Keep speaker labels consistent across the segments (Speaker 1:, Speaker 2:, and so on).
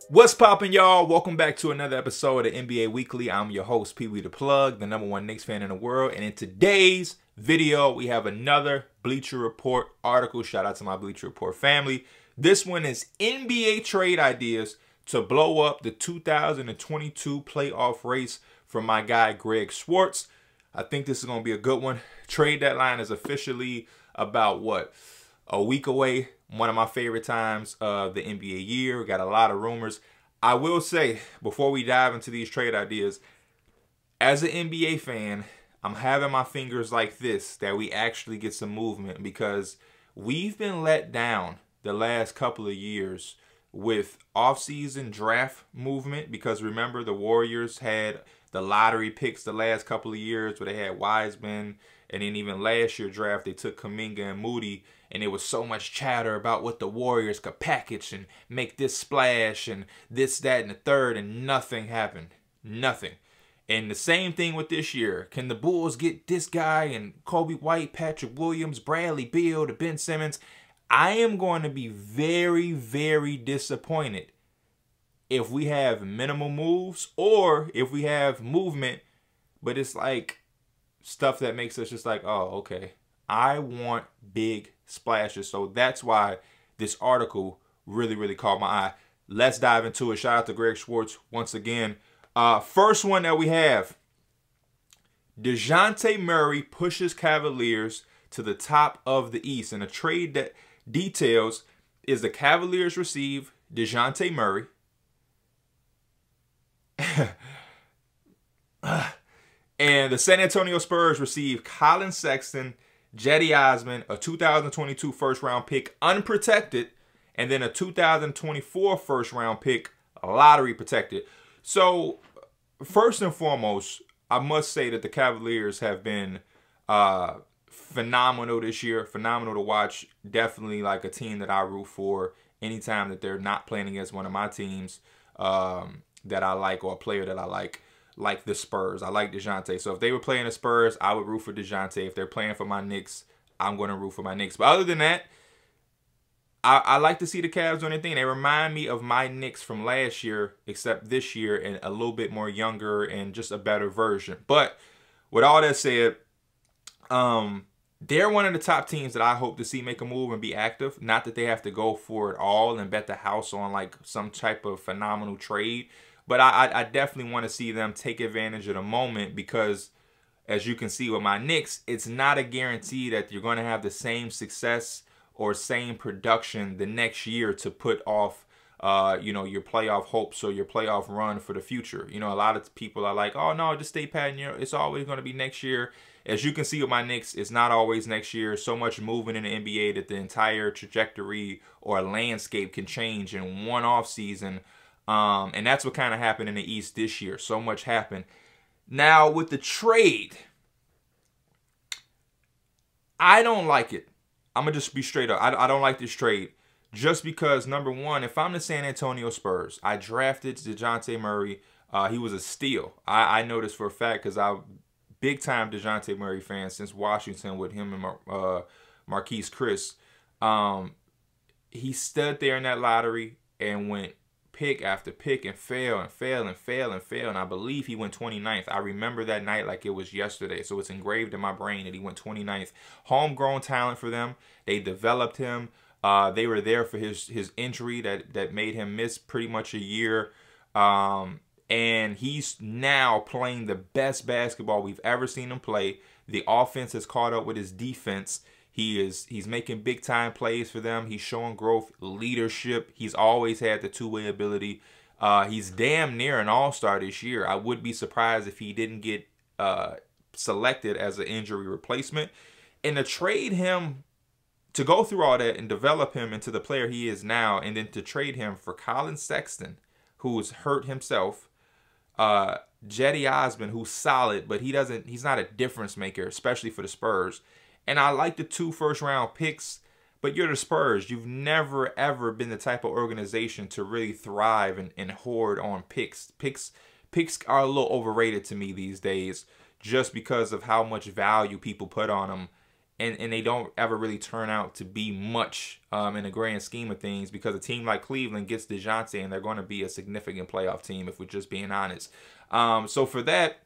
Speaker 1: What's poppin', y'all? Welcome back to another episode of NBA Weekly. I'm your host, Pee Wee the Plug, the #1 Knicks fan in the world. And in today's video, we have another Bleacher Report article. Shout out to my Bleacher Report family. This one is NBA trade ideas to blow up the 2022 playoff race from my guy, Greg Schwartz. I think this is going to be a good one. Trade deadline is officially about, a week away. One of my favorite times of the NBA year. We got a lot of rumors. I will say, before we dive into these trade ideas, as an NBA fan, I'm having my fingers like this that we actually get some movement, because we've been let down the last couple of years with offseason draft movement. Because remember, the Warriors had the lottery picks the last couple of years where they had Wiseman, and then even last year draft, they took Kuminga and Moody. And there was so much chatter about what the Warriors could package and make this splash and this, that, and the third, and nothing happened. Nothing. And the same thing with this year. Can the Bulls get this guy and Kobe White, Patrick Williams, Bradley Beal, to Ben Simmons? I am going to be very, very disappointed if we have minimal moves, or if we have movement, but it's like stuff that makes us just like, oh, okay. I want big splashes. So that's why this article really caught my eye. Let's dive into it. Shout out to Greg Schwartz once again. First one that we have: DeJounte Murray pushes Cavaliers to the top of the East. And the trade that details is the Cavaliers receive DeJounte Murray. And the San Antonio Spurs receive Colin Sexton, Cedi Osman, a 2022 first-round pick unprotected, and then a 2024 first-round pick lottery protected. So, first and foremost, I must say that the Cavaliers have been phenomenal this year. Phenomenal to watch. Definitely like a team that I root for anytime that they're not playing against one of my teams that I like, or a player that I like the Spurs. I like DeJounte. So if they were playing the Spurs, I would root for DeJounte. If they're playing for my Knicks, I'm going to root for my Knicks. But other than that, I like to see the Cavs do anything. They remind me of my Knicks from last year, except this year, and a little bit more younger and just a better version. But with all that said, they're one of the top teams that I hope to see make a move and be active. Not that they have to go for it all and bet the house on like some type of phenomenal trade. But I definitely want to see them take advantage of the moment, because as you can see with my Knicks, it's not a guarantee that you're going to have the same success or same production the next year to put off, your playoff hopes or your playoff run for the future. You know, a lot of people are like, oh, no, just stay patting. It's always going to be next year. As you can see with my Knicks, it's not always next year. So much movement in the NBA that the entire trajectory or landscape can change in one off season. And that's what kind of happened in the East this year. So much happened. Now, with the trade, I don't like it. I'm going to just be straight up. I don't like this trade. Just because, number one, if I'm the San Antonio Spurs, I drafted DeJounte Murray. He was a steal. I know this for a fact, because I'm big-time DeJounte Murray fan since Washington with him and Marquise Chris. He stood there in that lottery and went pick after pick and fail. And I believe he went 29th. I remember that night like it was yesterday. So it's engraved in my brain that he went 29th. Homegrown talent for them. They developed him. They were there for his injury that made him miss pretty much a year. And he's now playing the best basketball we've ever seen him play. The offense has caught up with his defense. He's making big time plays for them. He's showing growth, leadership. He's always had the two-way ability. He's damn near an all-star this year. I would be surprised if he didn't get selected as an injury replacement. And to trade him, to go through all that and develop him into the player he is now, and then to trade him for Colin Sexton, who's hurt himself, Cedi Osman, who's solid, but he's not a difference maker, especially for the Spurs. And I like the 2 first-round picks, but you're the Spurs. You've never, ever been the type of organization to really thrive and hoard on picks. Picks are a little overrated to me these days, just because of how much value people put on them and they don't ever really turn out to be much in the grand scheme of things, because a team like Cleveland gets DeJounte and they're going to be a significant playoff team if we're just being honest. So for that,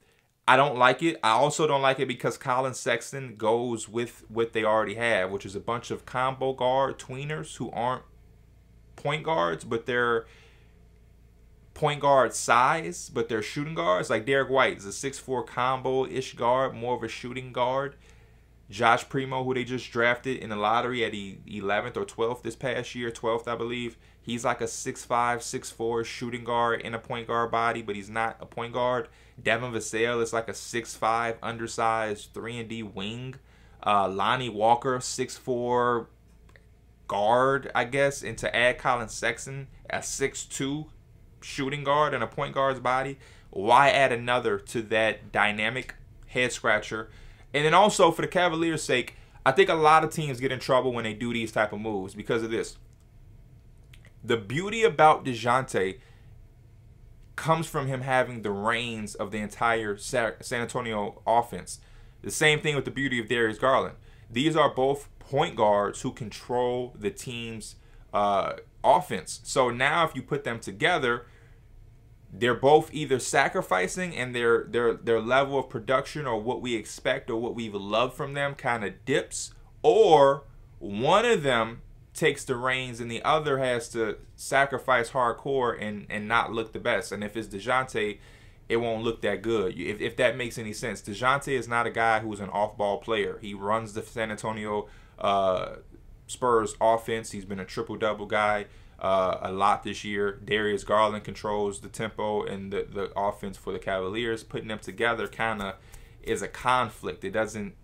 Speaker 1: I don't like it. I also don't like it because Colin Sexton goes with what they already have, which is a bunch of combo guard tweeners who aren't point guards, but they're point guard size, but they're shooting guards. Like Derek White is a 6'4" combo-ish guard, more of a shooting guard. Josh Primo, who they just drafted in the lottery at 11th or 12th this past year, 12th I believe. He's like a 6'5", 6'4" shooting guard in a point guard body, but he's not a point guard. Devin Vassell is like a 6'5", undersized 3-and-D wing. Lonnie Walker, 6'4" guard, I guess. And to add Colin Sexton, a 6'2" shooting guard in a point guard's body. Why add another to that dynamic? Head scratcher. And then also, for the Cavaliers' sake, I think a lot of teams get in trouble when they do these type of moves because of this. The beauty about DeJounte comes from him having the reins of the entire San Antonio offense. The same thing with the beauty of Darius Garland. These are both point guards who control the team's offense. So now if you put them together, they're both either sacrificing and their level of production or what we expect or what we've loved from them kind of dips, or one of them takes the reins and the other has to sacrifice hardcore and not look the best. And if it's DeJounte, it won't look that good, if that makes any sense. DeJounte is not a guy who's an off-ball player. He runs the San Antonio Spurs offense. He's been a triple-double guy a lot this year. Darius Garland controls the tempo and the offense for the Cavaliers. Putting them together kind of is a conflict. It doesn't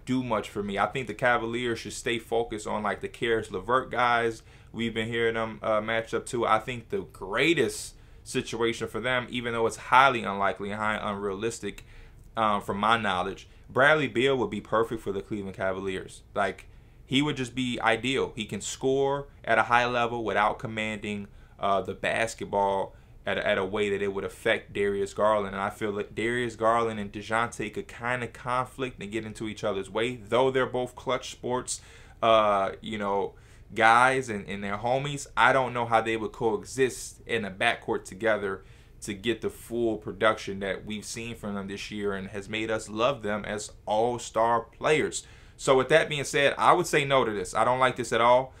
Speaker 1: do much for me. I think the Cavaliers should stay focused on like the Caris LeVert guys we've been hearing them match up to. I think the greatest situation for them, even though it's highly unlikely and highly unrealistic from my knowledge, Bradley Beal would be perfect for the Cleveland Cavaliers. Like, he would just be ideal. He can score at a high level without commanding the basketball at a way that it would affect Darius Garland. And I feel like Darius Garland and DeJounte could kind of conflict and get into each other's way. Though they're both clutch sports, guys and their homies, I don't know how they would coexist in a backcourt together to get the full production that we've seen from them this year and has made us love them as all-star players. So with that being said, I would say no to this. I don't like this at all.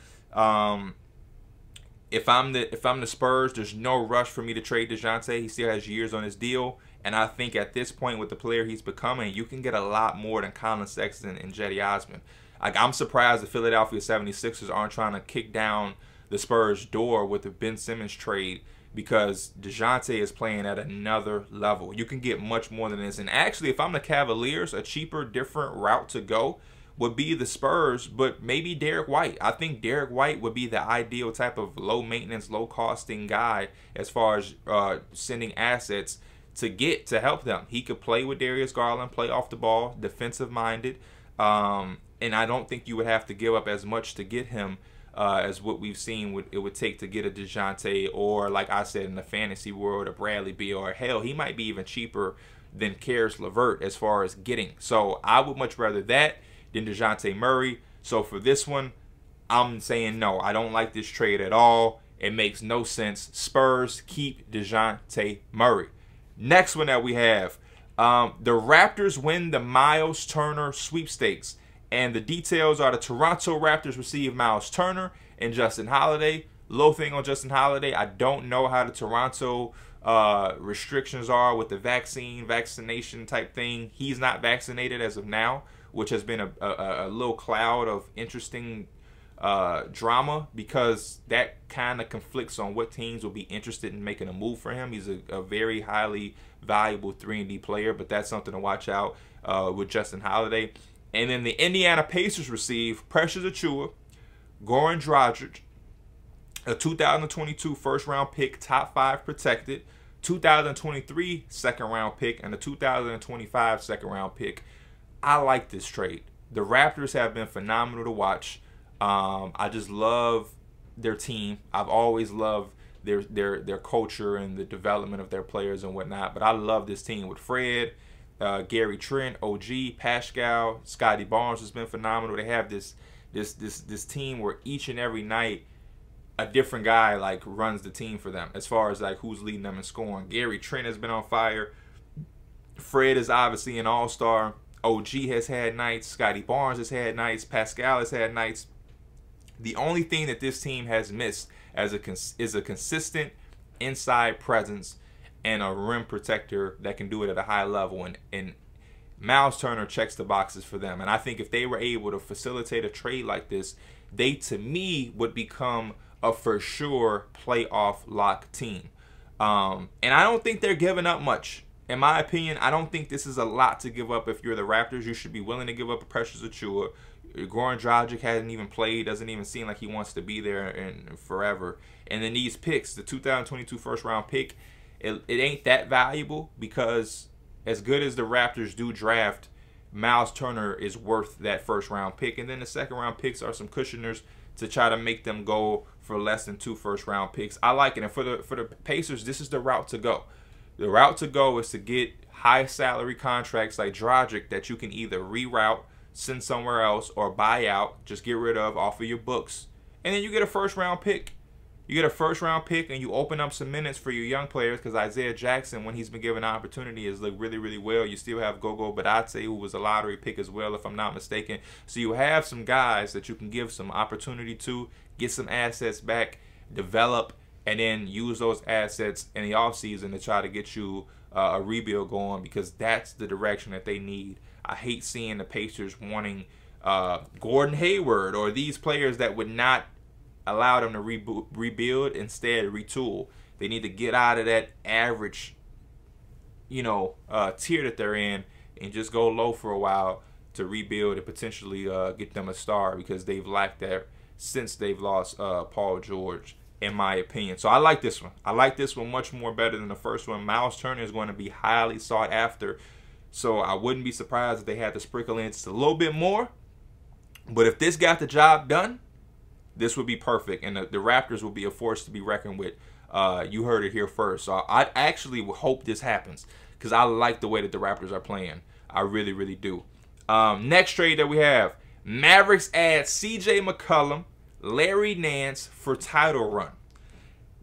Speaker 1: If I'm the Spurs, there's no rush for me to trade DeJounte. He still has years on his deal, and I think at this point with the player he's becoming, you can get a lot more than Colin Sexton and Cedi Osman. Like, I'm surprised the Philadelphia 76ers aren't trying to kick down the Spurs' door with the Ben Simmons trade, because DeJounte is playing at another level. You can get much more than this. And actually, if I'm the Cavaliers, a cheaper, different route to go would be the Spurs, but maybe Derek White. I think Derek White would be the ideal type of low-maintenance, low-costing guy as far as sending assets to help them. He could play with Darius Garland, play off the ball, defensive-minded, and I don't think you would have to give up as much to get him as what we've seen it would take to get a DeJounte, or, like I said, in the fantasy world, a Bradley Beal, or hell, he might be even cheaper than Caris LeVert as far as getting. So I would much rather that than DeJounte Murray. So for this one, I'm saying no. I don't like this trade at all. It makes no sense. Spurs, keep DeJounte Murray. Next one that we have, the Raptors win the Miles Turner sweepstakes. And the details are the Toronto Raptors receive Miles Turner and Justin Holiday. Little thing on Justin Holiday, I don't know how the Toronto restrictions are with the vaccination type thing. He's not vaccinated as of now, which has been a little cloud of interesting drama, because that kind of conflicts on what teams will be interested in making a move for him. He's a very highly valuable 3-and-D player, but that's something to watch out with Justin Holiday. And then the Indiana Pacers receive Precious Achiuwa, Goran Dragic, a 2022 first-round pick, top 5 protected, 2023 second-round pick, and a 2025 second-round pick. I like this trade. The Raptors have been phenomenal to watch. I just love their team. I've always loved their culture and the development of their players and whatnot. But I love this team with Fred, Gary Trent, OG, Pascal, Scotty Barnes has been phenomenal. They have this team where each and every night a different guy like runs the team for them as far as like who's leading them in scoring. Gary Trent has been on fire. Fred is obviously an all-star. OG has had nights. Scotty Barnes has had nights. Pascal has had nights. The only thing that this team has missed is a consistent inside presence and a rim protector that can do it at a high level. And Miles Turner checks the boxes for them. And I think if they were able to facilitate a trade like this, they, to me, would become a for sure playoff lock team. And I don't think they're giving up much. In my opinion, I don't think this is a lot to give up if you're the Raptors. You should be willing to give up a Precious Achiuwa. Goran Dragic hasn't even played, doesn't even seem like he wants to be there in forever. And then these picks, the 2022 first-round pick, it ain't that valuable because as good as the Raptors do draft, Miles Turner is worth that first-round pick. And then the second-round picks are some cushioners to try to make them go for less than 2 first-round picks. I like it. And for the Pacers, this is the route to go. The route to go is to get high-salary contracts like Dragic that you can either reroute, send somewhere else, or buy out, just get rid of off of your books. And then you get a first-round pick. You get a first-round pick, and you open up some minutes for your young players because Isaiah Jackson, when he's been given an opportunity, has looked really, really well. You still have Gogo Badate, who was a lottery pick as well, if I'm not mistaken. So you have some guys that you can give some opportunity to, get some assets back, develop, and then use those assets in the offseason to try to get you a rebuild going because that's the direction that they need. I hate seeing the Pacers wanting Gordon Hayward or these players that would not allow them to rebuild, instead retool. They need to get out of that average, tier that they're in and just go low for a while to rebuild and potentially get them a star because they've lacked that since they've lost Paul George, in my opinion. So I like this one. I like this one much more better than the first one. Miles Turner is going to be highly sought after, so I wouldn't be surprised if they had to sprinkle in just a little bit more. But if this got the job done, this would be perfect, and the Raptors will be a force to be reckoned with. You heard it here first. So I actually hope this happens because I like the way that the Raptors are playing. I really, really do. Next trade that we have, Mavericks add C.J. McCollum, Larry Nance for title run.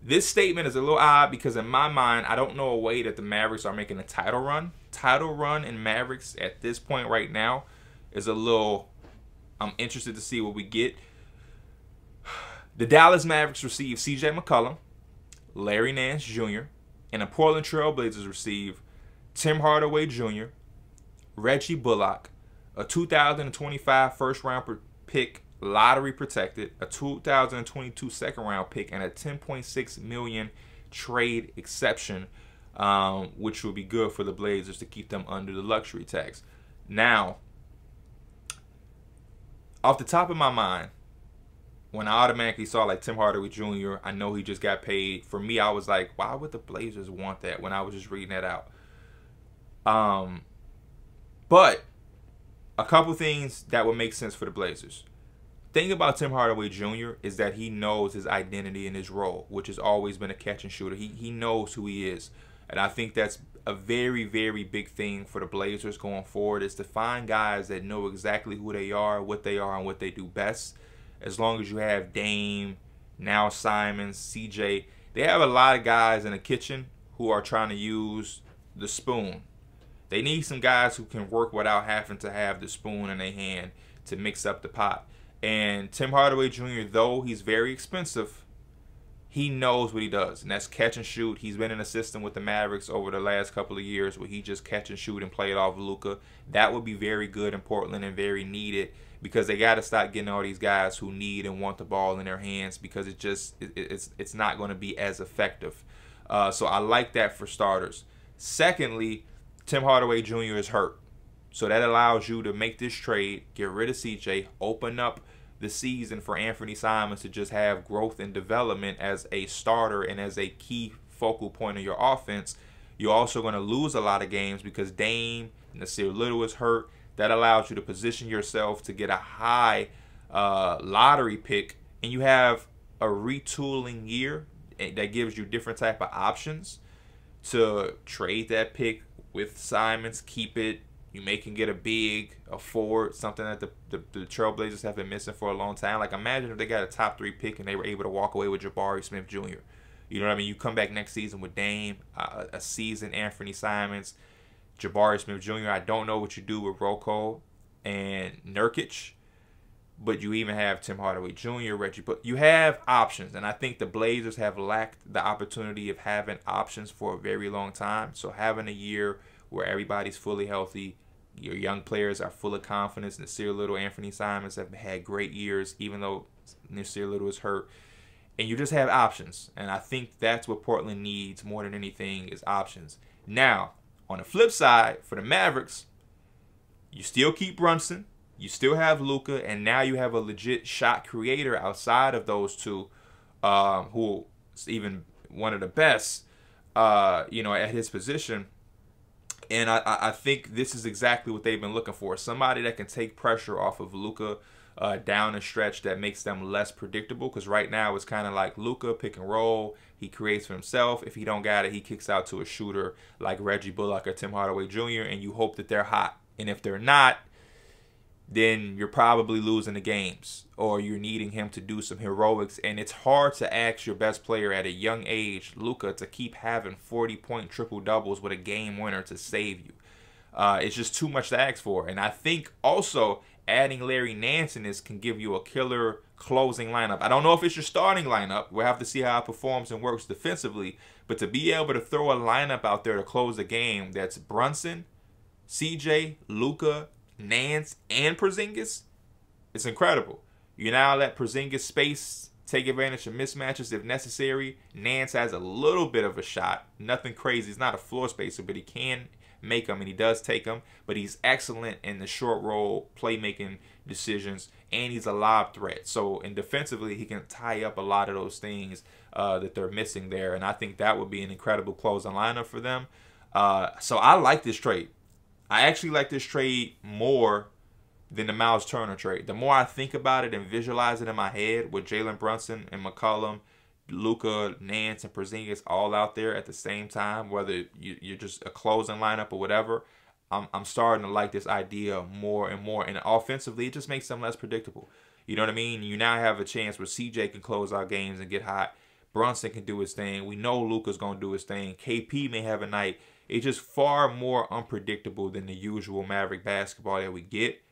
Speaker 1: This statement is a little odd because in my mind, I don't know a way that the Mavericks are making a title run. Title run in Mavericks at this point right now is a little, I'm interested to see what we get. The Dallas Mavericks receive C.J. McCollum, Larry Nance Jr., and the Portland Trail Blazers receive Tim Hardaway Jr., Reggie Bullock, a 2025 first-round pick, lottery protected, a 2022 second-round pick, and a $10.6 million trade exception, which will be good for the Blazers to keep them under the luxury tax. Now, off the top of my mind, when I automatically saw like Tim Hardaway Jr., I know he just got paid. For me, I was like, why would the Blazers want that when I was just reading that out? But a couple things that would make sense for the Blazers. Thing about Tim Hardaway Jr. is that he knows his identity and his role, which has always been a catch and shooter. He knows who he is. And I think that's a very, very big thing for the Blazers going forward, is to find guys that know exactly who they are, and what they do best. As long as you have Dame, now Simons, CJ, they have a lot of guys in the kitchen who are trying to use the spoon. They need some guys who can work without having to have the spoon in their hand to mix up the pot. And Tim Hardaway Jr., though he's very expensive, he knows what he does, and that's catch and shoot. He's been in a system with the Mavericks over the last couple of years where he just catch and shoot and play it off Luka. That would be very good in Portland and very needed, because they got to start getting all these guys who need and want the ball in their hands, because it's not going to be as effective. So I like that for starters. Secondly, Tim Hardaway Jr. is hurt. So that allows you to make this trade, get rid of CJ, open up the season for Anthony Simons to just have growth and development as a starter and as a key focal point of your offense. You're also going to lose a lot of games because Dame, Nasir Little is hurt. That allows you to position yourself to get a high lottery pick, and you have a retooling year that gives you different type of options to trade that pick with Simons, keep it. You may can get a forward, something that the Trailblazers have been missing for a long time. Like, imagine if they got a top 3 pick and they were able to walk away with Jabari Smith Jr. You know what I mean? You come back next season with Dame, a seasoned Anthony Simons, Jabari Smith Jr. I don't know what you do with Rocco and Nurkic, but you even have Tim Hardaway Jr., Reggie. But you have options, and I think the Blazers have lacked the opportunity of having options for a very long time. So having a year where everybody's fully healthy, your young players are full of confidence. Nasir Little, Anthony Simons have had great years, even though Nasir Little is hurt. And you just have options. And I think that's what Portland needs more than anything is options. Now, on the flip side, for the Mavericks, you still keep Brunson. You still have Luka. And now you have a legit shot creator outside of those two, who is even one of the best, at his position. And I think this is exactly what they've been looking for. Somebody that can take pressure off of Luka down a stretch that makes them less predictable. Because right now it's kind of like Luka, pick and roll. He creates for himself. If he don't got it, he kicks out to a shooter like Reggie Bullock or Tim Hardaway Jr. And you hope that they're hot. And if they're not, then you're probably losing the games. Or you're needing him to do some heroics. And it's hard to ask your best player at a young age, Luka, to keep having 40-point triple-doubles with a game winner to save you. It's just too much to ask for. And I think also adding Larry Nance in this can give you a killer closing lineup. I don't know if it's your starting lineup. We'll have to see how it performs and works defensively. But to be able to throw a lineup out there to close the game that's Brunson, CJ, Luka, Nance, and Porzingis, it's incredible. You now let Porzingis space, take advantage of mismatches if necessary. Nance has a little bit of a shot. Nothing crazy. He's not a floor spacer, but he can make them, and he does take them. But he's excellent in the short roll playmaking decisions, and he's a lob threat. So, and defensively, he can tie up a lot of those things that they're missing there. And I think that would be an incredible closing lineup for them. So I like this trade. I actually like this trade more than the Miles Turner trade. The more I think about it and visualize it in my head with Jalen Brunson and McCollum, Luka, Nance, and Porzingis all out there at the same time, whether you're just a closing lineup or whatever, I'm starting to like this idea more and more. And offensively, it just makes them less predictable. You know what I mean? You now have a chance where CJ can close out games and get hot. Brunson can do his thing. We know Luka's going to do his thing. KP may have a night. It's just far more unpredictable than the usual Maverick basketball that we get.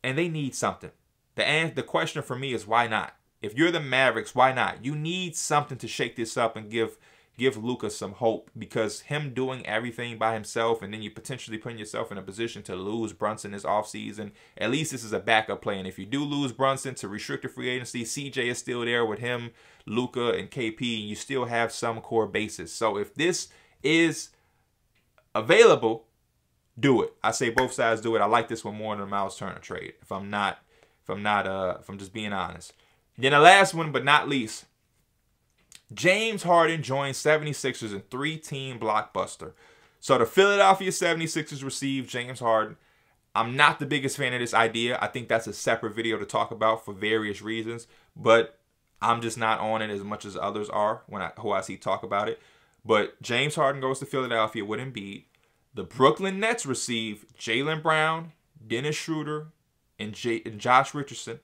Speaker 1: And they need something. The question for me is, why not? If you're the Mavericks, why not? You need something to shake this up and give Luka some hope, because him doing everything by himself, and then you potentially putting yourself in a position to lose Brunson this offseason. At least this is a backup plan. If you do lose Brunson to restricted free agency, CJ is still there with him, Luka, and KP, and you still have some core basis. So if this is available, do it. I say both sides do it. I like this one more than the Miles Turner trade, if I'm just being honest. Then the last one, but not least, James Harden joins 76ers in 3-team blockbuster. So the Philadelphia 76ers received James Harden. I'm not the biggest fan of this idea. I think that's a separate video to talk about for various reasons, but I'm just not on it as much as others are who I see talk about it. But James Harden goes to Philadelphia with Embiid. The Brooklyn Nets receive Jaylen Brown, Dennis Schroeder, and Josh Richardson.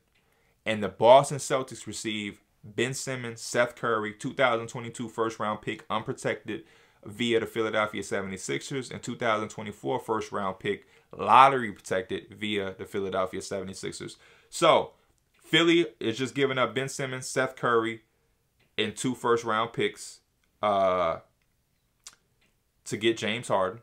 Speaker 1: And the Boston Celtics receive Ben Simmons, Seth Curry, 2022 first-round pick unprotected via the Philadelphia 76ers, and 2024 first-round pick lottery protected via the Philadelphia 76ers. So Philly is just giving up Ben Simmons, Seth Curry, and 2 first-round picks to get James Harden.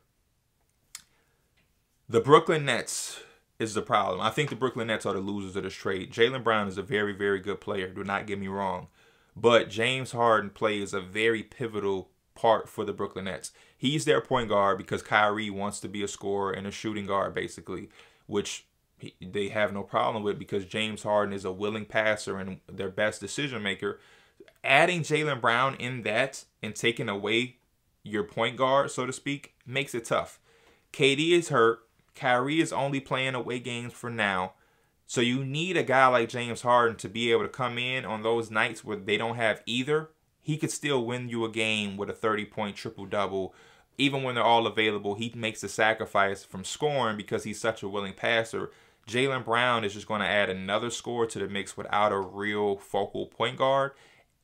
Speaker 1: The Brooklyn Nets is the problem. I think the Brooklyn Nets are the losers of this trade. Jaylen Brown is a very, very good player. Do not get me wrong. But James Harden plays a very pivotal part for the Brooklyn Nets. He's their point guard because Kyrie wants to be a scorer and a shooting guard, basically, which they have no problem with because James Harden is a willing passer and their best decision maker. Adding Jaylen Brown in that and taking away your point guard, so to speak, makes it tough. KD is hurt. Kyrie is only playing away games for now. So you need a guy like James Harden to be able to come in on those nights where they don't have either. He could still win you a game with a 30-point triple-double even when they're all available, he makes the sacrifice from scoring because he's such a willing passer. Jaylen Brown is just going to add another score to the mix without a real focal point guard.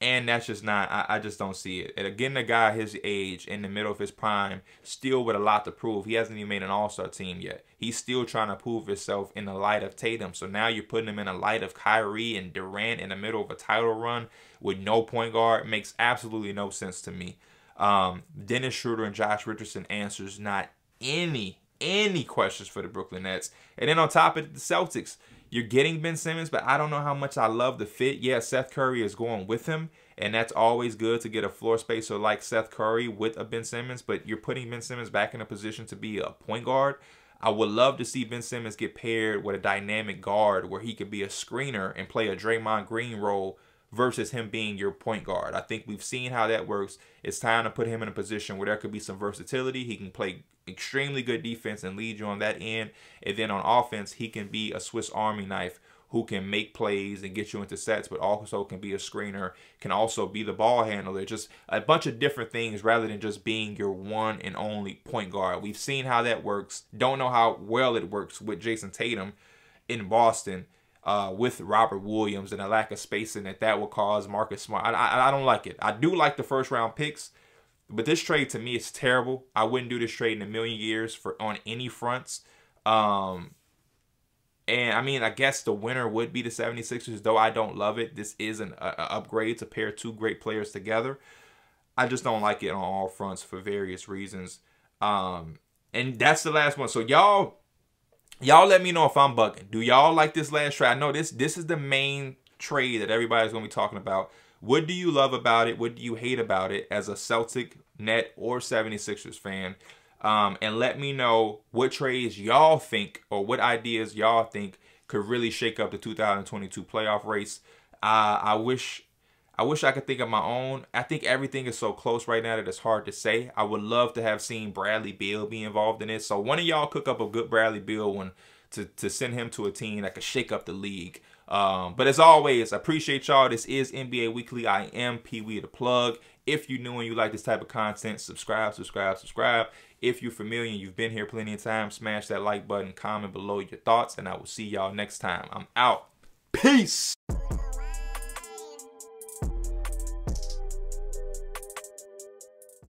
Speaker 1: And that's just not, I just don't see it. And again, the guy his age, in the middle of his prime, still with a lot to prove. He hasn't even made an all-star team yet. He's still trying to prove himself in the light of Tatum. So now you're putting him in the light of Kyrie and Durant in the middle of a title run with no point guard. Makes absolutely no sense to me. Dennis Schroeder and Josh Richardson answers not any questions for the Brooklyn Nets. And then on top of it, the Celtics. You're getting Ben Simmons, but I don't know how much I love the fit. Yeah, Seth Curry is going with him, and that's always good to get a floor spacer like Seth Curry with a Ben Simmons, but you're putting Ben Simmons back in a position to be a point guard. I would love to see Ben Simmons get paired with a dynamic guard where he could be a screener and play a Draymond Green role versus him being your point guard. I think we've seen how that works. It's time to put him in a position where there could be some versatility. He can play extremely good defense and lead you on that end. And then on offense, he can be a Swiss Army knife who can make plays and get you into sets, but also can be a screener, can also be the ball handler. Just a bunch of different things rather than just being your one and only point guard. We've seen how that works. Don't know how well it works with Jason Tatum in Boston. With Robert Williams and a lack of spacing that will cause Marcus Smart. I don't like it. I do like the first round picks, but this trade to me is terrible. I wouldn't do this trade in a million years on any fronts. And I mean, I guess the winner would be the 76ers, though I don't love it. This is an upgrade to pair two great players together. I just don't like it on all fronts for various reasons. And that's the last one. So y'all let me know if I'm bugging. Do y'all like this last trade? I know this is the main trade that everybody's going to be talking about. What do you love about it? What do you hate about it as a Celtic, Net, or 76ers fan? And let me know what trades y'all think or what ideas y'all think could really shake up the 2022 playoff race. I wish I could think of my own. I think everything is so close right now that it's hard to say. I would love to have seen Bradley Beal be involved in it. So one of y'all cook up a good Bradley Beal one to send him to a team that could shake up the league. But as always, I appreciate y'all. This is NBA Weekly. I am Pee Wee the Plug. If you're new and you like this type of content, subscribe. If you're familiar and you've been here plenty of times, smash that like button, comment below your thoughts, and I will see y'all next time. I'm out. Peace.